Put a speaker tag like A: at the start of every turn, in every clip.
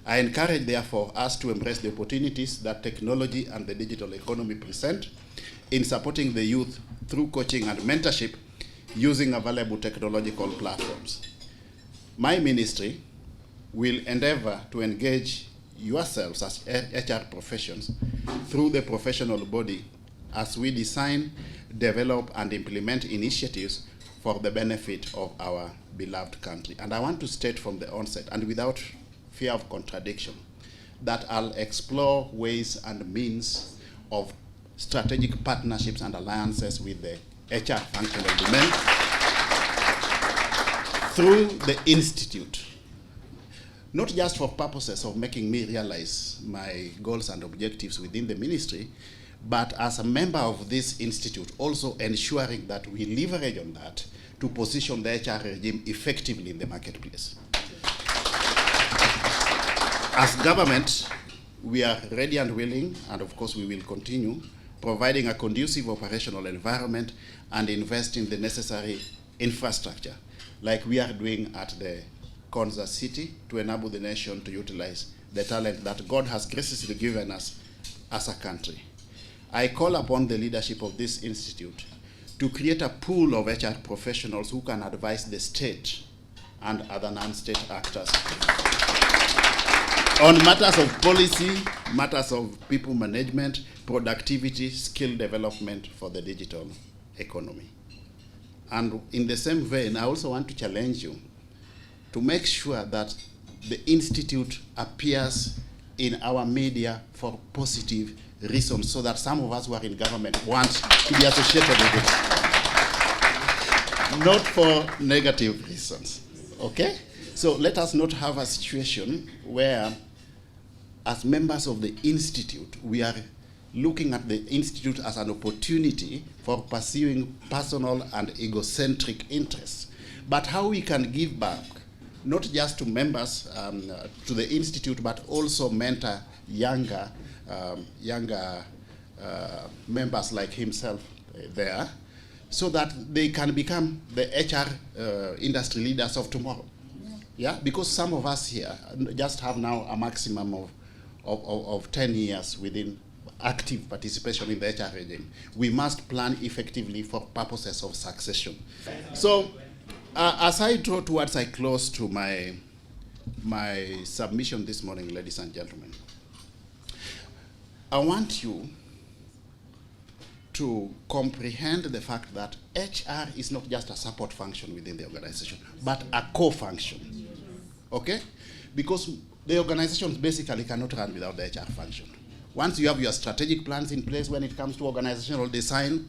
A: I encourage, therefore, us to embrace the opportunities that technology and the digital economy present in supporting the youth through coaching and mentorship using available technological platforms. My ministry will endeavor to engage yourselves as HR professions through the professional body as we design, develop, and implement initiatives for the benefit of our beloved country. And I want to state from the onset, and without fear of contradiction, that I'll explore ways and means of strategic partnerships and alliances with the HR functional domain through the Institute, not just for purposes of making me realize my goals and objectives within the ministry, but as a member of this institute, also ensuring that we leverage on that to position the HR regime effectively in the marketplace. As government, we are ready and willing, and of course we will continue, providing a conducive operational environment and invest in the necessary infrastructure, like we are doing at the Konza City, to enable the nation to utilize the talent that God has graciously given us as a country. I call upon the leadership of this institute to create a pool of HR professionals who can advise the state and other non-state actors on matters of policy, matters of people management, productivity, skill development for the digital economy. And in the same vein, I also want to challenge you to make sure that the Institute appears in our media for positive reasons, so that some of us who are in government want to be associated with it. Not for negative reasons, okay? So let us not have a situation where, as members of the Institute, we are looking at the Institute as an opportunity for pursuing personal and egocentric interests, but how we can give back, not just to members, to the Institute, but also mentor younger members like himself there, so that they can become the HR industry leaders of tomorrow. Yeah, because some of us here just have now a maximum of 10 years within active participation in the HR regime. We must plan effectively for purposes of succession. So, as I draw towards I close to my submission this morning, ladies and gentlemen, I want you to comprehend the fact that HR is not just a support function within the organization, but a co-function, okay? Because the organizations basically cannot run without the HR function. Once you have your strategic plans in place when it comes to organizational design,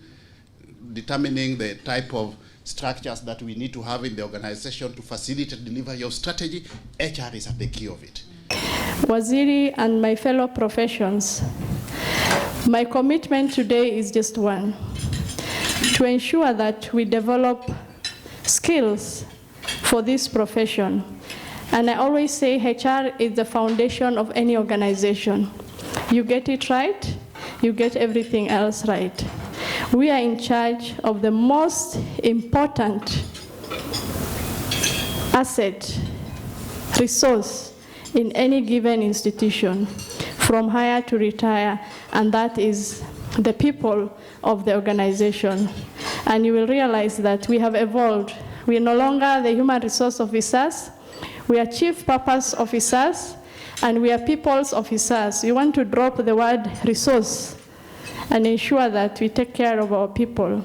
A: determining the type of structures that we need to have in the organization to facilitate delivery of strategy, HR is at the key of it.
B: Waziri and my fellow professions, my commitment today is just one: to ensure that we develop skills for this profession. And I always say HR is the foundation of any organization. You get it right, you get everything else right. We are in charge of the most important asset, resource in any given institution, from hire to retire, and that is the people of the organization. And you will realize that we have evolved. We are no longer the human resource officers, we are chief purpose officers, and we are people's officers. We want to drop the word resource and ensure that we take care of our people.